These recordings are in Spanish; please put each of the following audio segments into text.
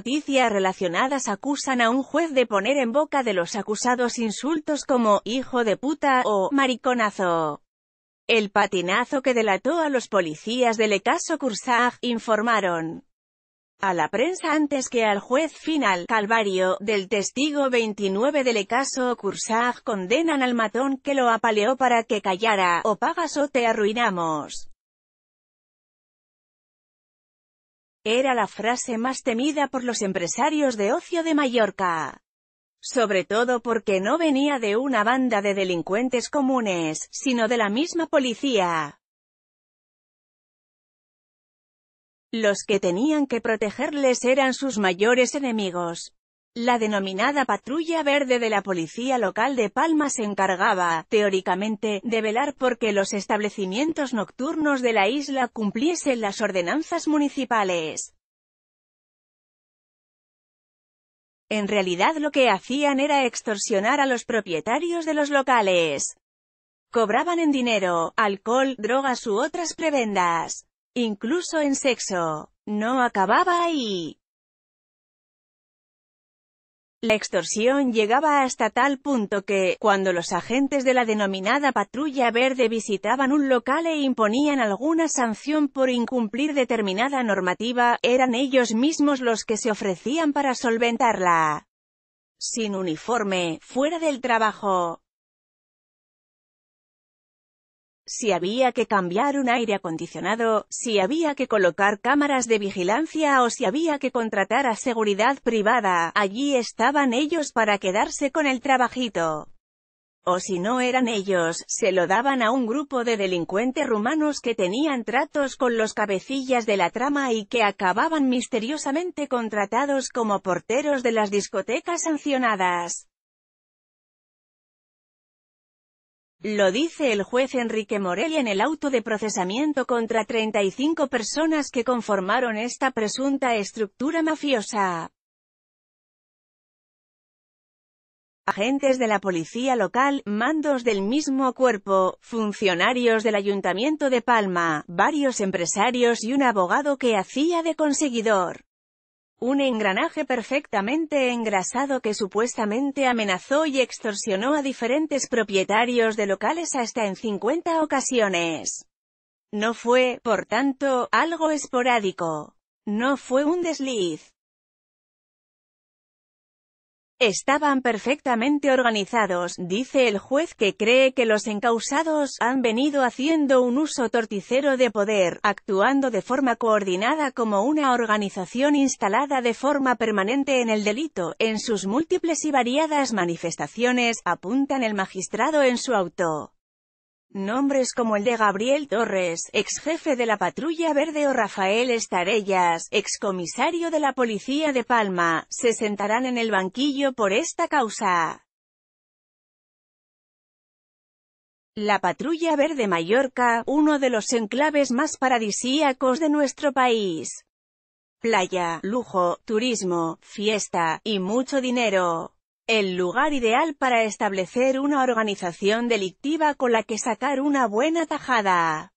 noticias relacionadas acusan a un juez de poner en boca de los acusados insultos como «hijo de puta» o «mariconazo». El patinazo que delató a los policías del caso Cursag, informaron a la prensa antes que al juez final, Calvario, del testigo 29 del caso Cursag condenan al matón que lo apaleó para que callara, o pagas o te arruinamos. Era la frase más temida por los empresarios de ocio de Mallorca. Sobre todo porque no venía de una banda de delincuentes comunes, sino de la misma policía. Los que tenían que protegerles eran sus mayores enemigos. La denominada Patrulla Verde de la Policía Local de Palma se encargaba, teóricamente, de velar porque los establecimientos nocturnos de la isla cumpliesen las ordenanzas municipales. En realidad lo que hacían era extorsionar a los propietarios de los locales. Cobraban en dinero, alcohol, drogas u otras prebendas. Incluso en sexo. No acababa ahí. La extorsión llegaba hasta tal punto que, cuando los agentes de la denominada Patrulla Verde visitaban un local e imponían alguna sanción por incumplir determinada normativa, eran ellos mismos los que se ofrecían para solventarla. Sin uniforme, fuera del trabajo. Si había que cambiar un aire acondicionado, si había que colocar cámaras de vigilancia o si había que contratar a seguridad privada, allí estaban ellos para quedarse con el trabajito. O si no eran ellos, se lo daban a un grupo de delincuentes rumanos que tenían tratos con los cabecillas de la trama y que acababan misteriosamente contratados como porteros de las discotecas sancionadas. Lo dice el juez Enrique Morell en el auto de procesamiento contra 35 personas que conformaron esta presunta estructura mafiosa. Agentes de la policía local, mandos del mismo cuerpo, funcionarios del Ayuntamiento de Palma, varios empresarios y un abogado que hacía de conseguidor. Un engranaje perfectamente engrasado que supuestamente amenazó y extorsionó a diferentes propietarios de locales hasta en 50 ocasiones. No fue, por tanto, algo esporádico. No fue un desliz. Estaban perfectamente organizados, dice el juez que cree que los encausados han venido haciendo un uso torticero de poder, actuando de forma coordinada como una organización instalada de forma permanente en el delito, en sus múltiples y variadas manifestaciones, apuntan el magistrado en su auto. Nombres como el de Gabriel Torres, exjefe de la Patrulla Verde o Rafael Estarellas, excomisario de la Policía de Palma, se sentarán en el banquillo por esta causa. La Patrulla Verde Mallorca, uno de los enclaves más paradisíacos de nuestro país. Playa, lujo, turismo, fiesta, y mucho dinero. El lugar ideal para establecer una organización delictiva con la que sacar una buena tajada.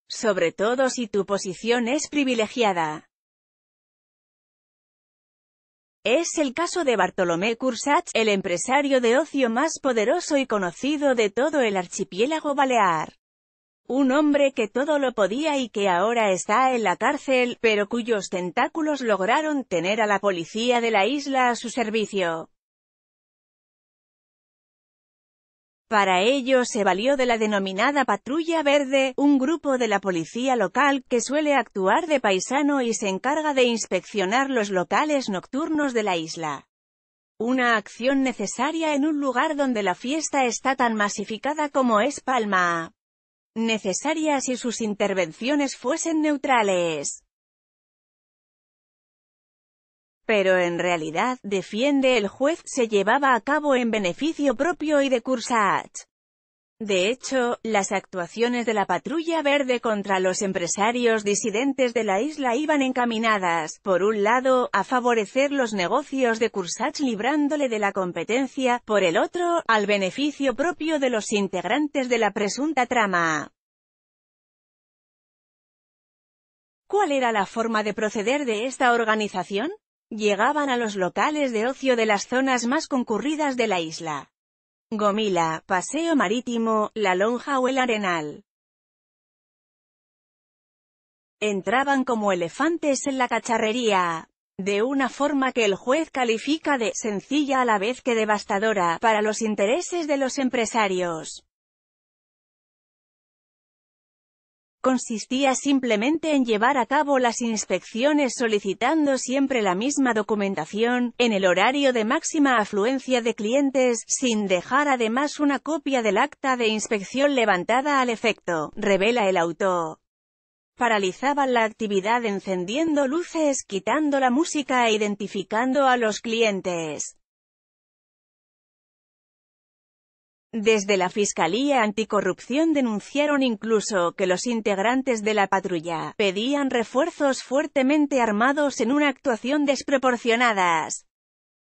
Sobre todo si tu posición es privilegiada. Es el caso de Bartolomé Cursag, el empresario de ocio más poderoso y conocido de todo el archipiélago balear. Un hombre que todo lo podía y que ahora está en la cárcel, pero cuyos tentáculos lograron tener a la policía de la isla a su servicio. Para ello se valió de la denominada Patrulla Verde, un grupo de la policía local que suele actuar de paisano y se encarga de inspeccionar los locales nocturnos de la isla. Una acción necesaria en un lugar donde la fiesta está tan masificada como es Palma. Necesaria si sus intervenciones fuesen neutrales. Pero en realidad, defiende el juez, se llevaba a cabo en beneficio propio y de Cursag. De hecho, las actuaciones de la Patrulla Verde contra los empresarios disidentes de la isla iban encaminadas, por un lado, a favorecer los negocios de Cursag librándole de la competencia, por el otro, al beneficio propio de los integrantes de la presunta trama. ¿Cuál era la forma de proceder de esta organización? Llegaban a los locales de ocio de las zonas más concurridas de la isla. Gomila, Paseo Marítimo, La Lonja o El Arenal. Entraban como elefantes en la cacharrería, de una forma que el juez califica de sencilla a la vez que devastadora para los intereses de los empresarios. Consistía simplemente en llevar a cabo las inspecciones solicitando siempre la misma documentación, en el horario de máxima afluencia de clientes, sin dejar además una copia del acta de inspección levantada al efecto, revela el autor. Paralizaban la actividad encendiendo luces, quitando la música e identificando a los clientes. Desde la Fiscalía Anticorrupción denunciaron incluso que los integrantes de la patrulla pedían refuerzos fuertemente armados en una actuación desproporcionada.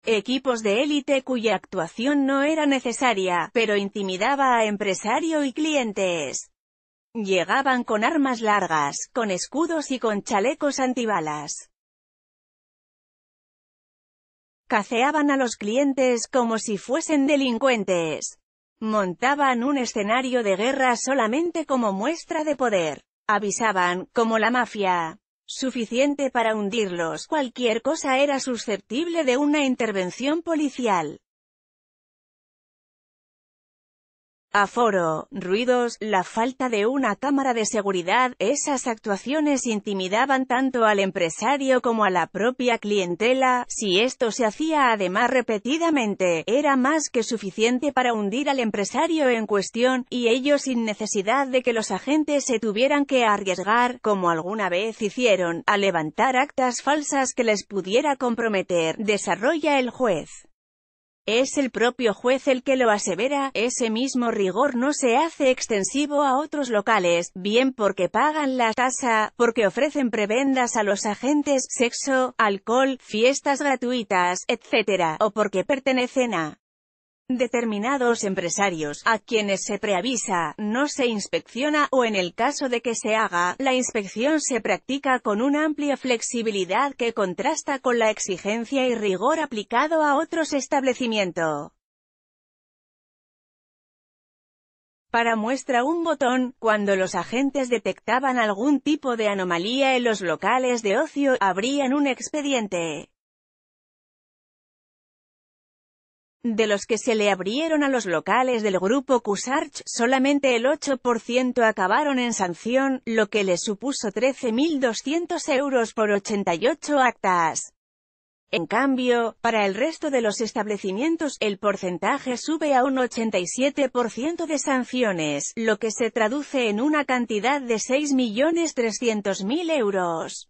Equipos de élite cuya actuación no era necesaria, pero intimidaba a empresario y clientes. Llegaban con armas largas, con escudos y con chalecos antibalas. Caceaban a los clientes como si fuesen delincuentes. Montaban un escenario de guerra solamente como muestra de poder. Avisaban, como la mafia. Suficiente para hundirlos, cualquier cosa era susceptible de una intervención policial. Aforo, ruidos, la falta de una cámara de seguridad, esas actuaciones intimidaban tanto al empresario como a la propia clientela. Si esto se hacía además repetidamente, era más que suficiente para hundir al empresario en cuestión, y ello sin necesidad de que los agentes se tuvieran que arriesgar, como alguna vez hicieron, a levantar actas falsas que les pudiera comprometer, desarrolla el juez. Es el propio juez el que lo asevera, ese mismo rigor no se hace extensivo a otros locales, bien porque pagan la tasa, porque ofrecen prebendas a los agentes, sexo, alcohol, fiestas gratuitas, etc., o porque pertenecen a determinados empresarios, a quienes se preavisa, no se inspecciona, o en el caso de que se haga, la inspección se practica con una amplia flexibilidad que contrasta con la exigencia y rigor aplicado a otros establecimientos. Para muestra un botón, cuando los agentes detectaban algún tipo de anomalía en los locales de ocio, abrían un expediente. De los que se le abrieron a los locales del grupo Cusarch, solamente el 8% acabaron en sanción, lo que le supuso 13.200 euros por 88 actas. En cambio, para el resto de los establecimientos, el porcentaje sube a un 87% de sanciones, lo que se traduce en una cantidad de 6.300.000 euros.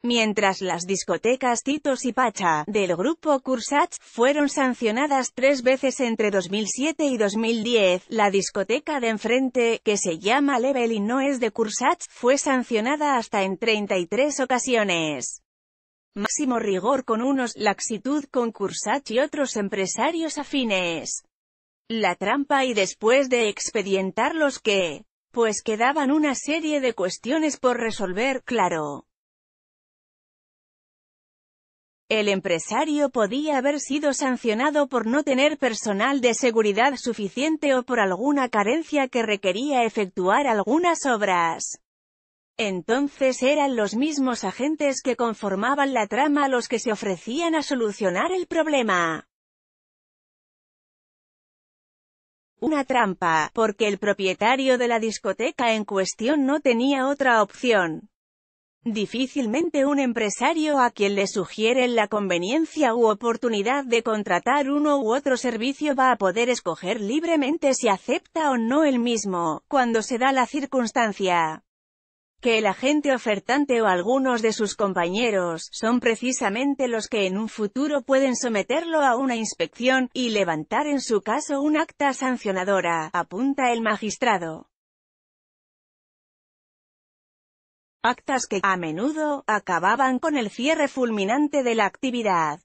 Mientras las discotecas Titos y Pacha, del grupo Cursach, fueron sancionadas 3 veces entre 2007 y 2010, la discoteca de enfrente, que se llama Level y no es de Cursach, fue sancionada hasta en 33 ocasiones. Máximo rigor con unos, laxitud con Cursach y otros empresarios afines. La trampa y después de expedientar los que, pues quedaban una serie de cuestiones por resolver, claro. El empresario podía haber sido sancionado por no tener personal de seguridad suficiente o por alguna carencia que requería efectuar algunas obras. Entonces eran los mismos agentes que conformaban la trama los que se ofrecían a solucionar el problema. Una trampa, porque el propietario de la discoteca en cuestión no tenía otra opción. Difícilmente un empresario a quien le sugieren la conveniencia u oportunidad de contratar uno u otro servicio va a poder escoger libremente si acepta o no el mismo, cuando se da la circunstancia que el agente ofertante o algunos de sus compañeros son precisamente los que en un futuro pueden someterlo a una inspección y levantar en su caso un acta sancionadora, apunta el magistrado. Actas que, a menudo, acababan con el cierre fulminante de la actividad.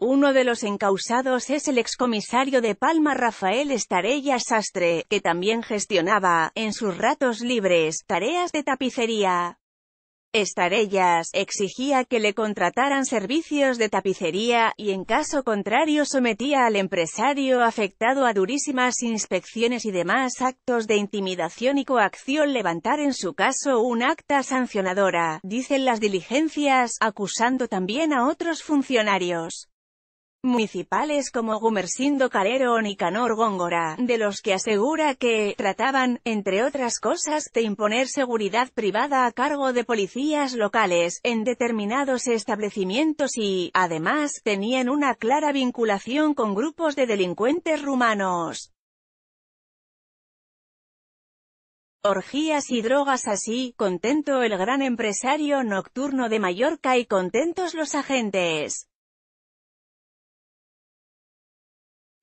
Uno de los encausados es el excomisario de Palma Rafael Estarella Sastre, que también gestionaba, en sus ratos libres, tareas de tapicería. Estarellas exigía que le contrataran servicios de tapicería, y en caso contrario sometía al empresario afectado a durísimas inspecciones y demás actos de intimidación y coacción. Levantar en su caso un acta sancionadora, dicen las diligencias, acusando también a otros funcionarios municipales como Gumersindo Calero o Nicanor Góngora, de los que asegura que trataban, entre otras cosas, de imponer seguridad privada a cargo de policías locales en determinados establecimientos y, además, tenían una clara vinculación con grupos de delincuentes rumanos. Orgías y drogas. Así, contento el gran empresario nocturno de Mallorca y contentos los agentes.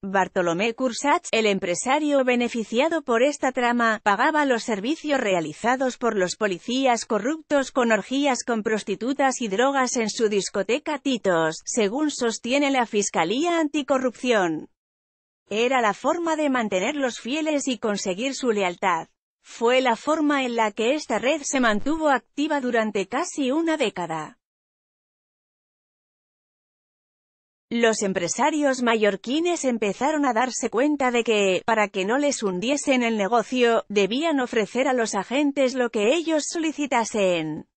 Bartolomé Cursach, el empresario beneficiado por esta trama, pagaba los servicios realizados por los policías corruptos con orgías con prostitutas y drogas en su discoteca Titos, según sostiene la Fiscalía Anticorrupción. Era la forma de mantenerlos fieles y conseguir su lealtad. Fue la forma en la que esta red se mantuvo activa durante casi una década. Los empresarios mallorquines empezaron a darse cuenta de que, para que no les hundiesen el negocio, debían ofrecer a los agentes lo que ellos solicitasen.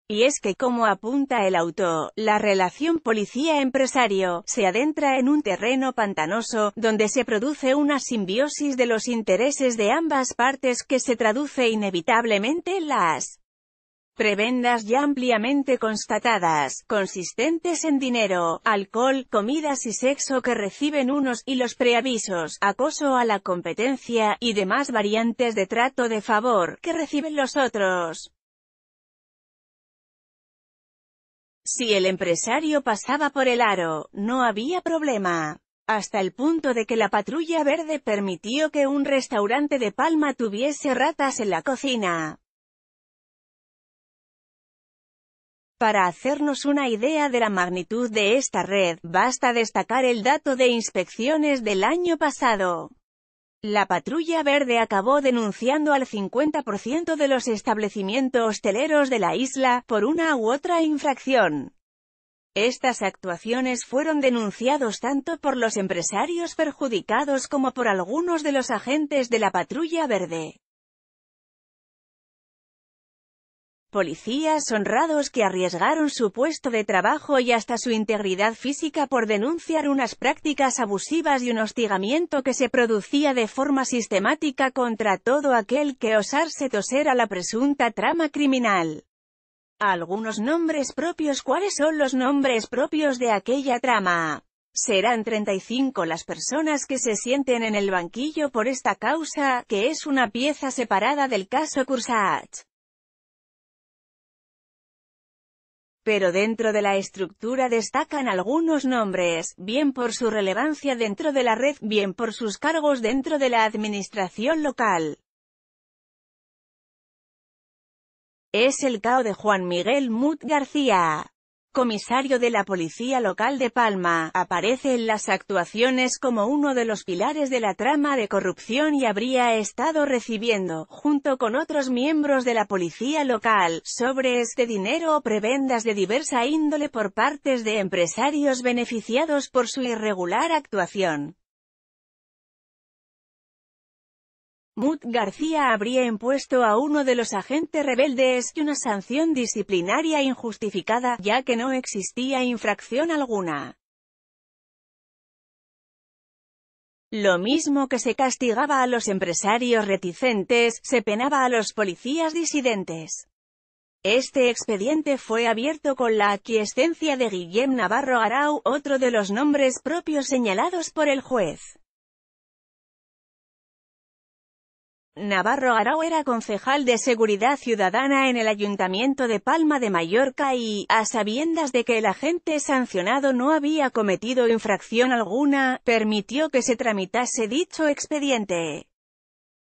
Y es que, como apunta el autor, la relación policía-empresario se adentra en un terreno pantanoso, donde se produce una simbiosis de los intereses de ambas partes que se traduce inevitablemente en las prebendas ya ampliamente constatadas, consistentes en dinero, alcohol, comidas y sexo que reciben unos, y los preavisos, acoso a la competencia, y demás variantes de trato de favor, que reciben los otros. Si el empresario pasaba por el aro, no había problema. Hasta el punto de que la Patrulla Verde permitió que un restaurante de Palma tuviese ratas en la cocina. Para hacernos una idea de la magnitud de esta red, basta destacar el dato de inspecciones del año pasado. La Patrulla Verde acabó denunciando al 50% de los establecimientos hosteleros de la isla, por una u otra infracción. Estas actuaciones fueron denunciados tanto por los empresarios perjudicados como por algunos de los agentes de la Patrulla Verde. Policías honrados que arriesgaron su puesto de trabajo y hasta su integridad física por denunciar unas prácticas abusivas y un hostigamiento que se producía de forma sistemática contra todo aquel que osase toser a la presunta trama criminal. Algunos nombres propios. ¿Cuáles son los nombres propios de aquella trama? Serán 35 las personas que se sienten en el banquillo por esta causa, que es una pieza separada del caso Cursach. Pero dentro de la estructura destacan algunos nombres, bien por su relevancia dentro de la red, bien por sus cargos dentro de la administración local. Es el caso de Juan Miguel Mut García, comisario de la Policía Local de Palma. Aparece en las actuaciones como uno de los pilares de la trama de corrupción y habría estado recibiendo, junto con otros miembros de la policía local, sobres de dinero o prebendas de diversa índole por partes de empresarios beneficiados por su irregular actuación. Mut García habría impuesto a uno de los agentes rebeldes una sanción disciplinaria injustificada, ya que no existía infracción alguna. Lo mismo que se castigaba a los empresarios reticentes, se penaba a los policías disidentes. Este expediente fue abierto con la aquiescencia de Guillem Navarro Garau, otro de los nombres propios señalados por el juez. Navarro Garau era concejal de Seguridad Ciudadana en el Ayuntamiento de Palma de Mallorca y, a sabiendas de que el agente sancionado no había cometido infracción alguna, permitió que se tramitase dicho expediente.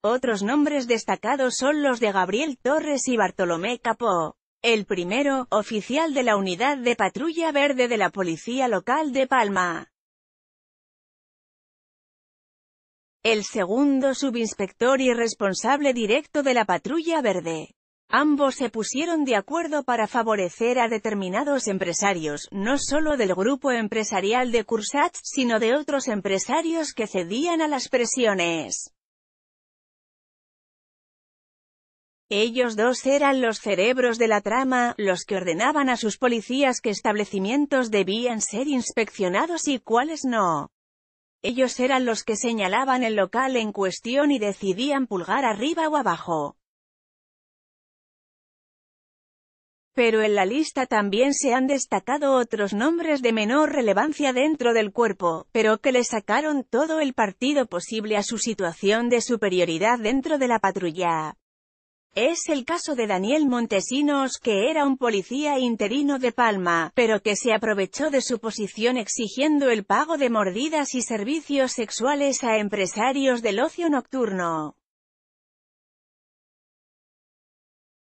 Otros nombres destacados son los de Gabriel Torres y Bartolomé Capó. El primero, oficial de la Unidad de Patrulla Verde de la Policía Local de Palma. El segundo, subinspector y responsable directo de la Patrulla Verde. Ambos se pusieron de acuerdo para favorecer a determinados empresarios, no solo del grupo empresarial de Cursats, sino de otros empresarios que cedían a las presiones. Ellos dos eran los cerebros de la trama, los que ordenaban a sus policías qué establecimientos debían ser inspeccionados y cuáles no. Ellos eran los que señalaban el local en cuestión y decidían pulgar arriba o abajo. Pero en la lista también se han destacado otros nombres de menor relevancia dentro del cuerpo, pero que le sacaron todo el partido posible a su situación de superioridad dentro de la patrulla. Es el caso de Daniel Montesinos, que era un policía interino de Palma, pero que se aprovechó de su posición exigiendo el pago de mordidas y servicios sexuales a empresarios del ocio nocturno.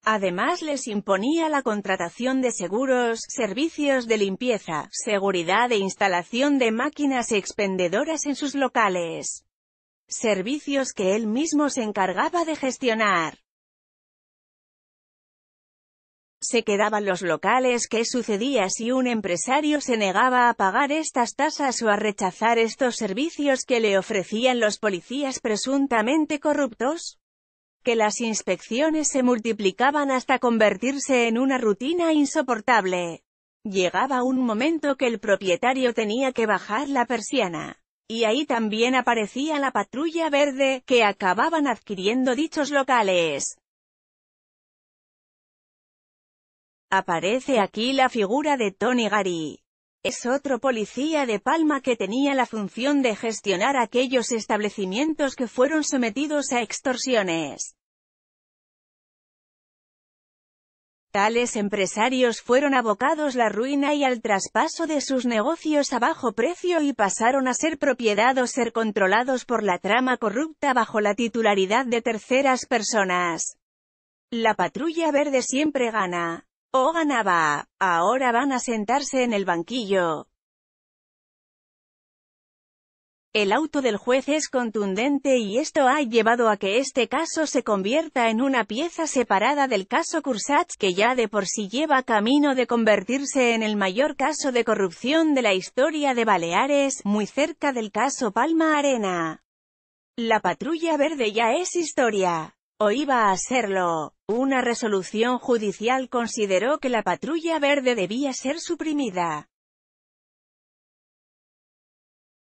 Además les imponía la contratación de seguros, servicios de limpieza, seguridad e instalación de máquinas expendedoras en sus locales. Servicios que él mismo se encargaba de gestionar. Se quedaban los locales. ¿Qué sucedía si un empresario se negaba a pagar estas tasas o a rechazar estos servicios que le ofrecían los policías presuntamente corruptos? Que las inspecciones se multiplicaban hasta convertirse en una rutina insoportable. Llegaba un momento que el propietario tenía que bajar la persiana. Y ahí también aparecía la Patrulla Verde, que acababan adquiriendo dichos locales. Aparece aquí la figura de Tony Gari. Es otro policía de Palma que tenía la función de gestionar aquellos establecimientos que fueron sometidos a extorsiones. Tales empresarios fueron abocados a la ruina y al traspaso de sus negocios a bajo precio y pasaron a ser propiedad o ser controlados por la trama corrupta bajo la titularidad de terceras personas. La Patrulla Verde siempre gana. O ganaba. Ahora van a sentarse en el banquillo. El auto del juez es contundente y esto ha llevado a que este caso se convierta en una pieza separada del caso Cursats, que ya de por sí lleva camino de convertirse en el mayor caso de corrupción de la historia de Baleares, muy cerca del caso Palma Arena. La Patrulla Verde ya es historia. O iba a serlo. Una resolución judicial consideró que la Patrulla Verde debía ser suprimida.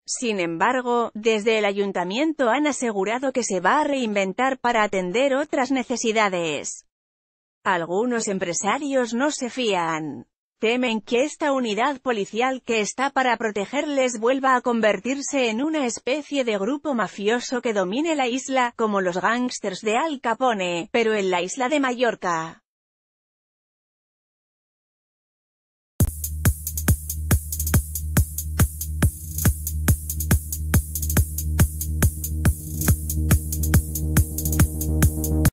Sin embargo, desde el ayuntamiento han asegurado que se va a reinventar para atender otras necesidades. Algunos empresarios no se fían. Temen que esta unidad policial que está para protegerles vuelva a convertirse en una especie de grupo mafioso que domine la isla, como los gángsters de Al Capone, pero en la isla de Mallorca.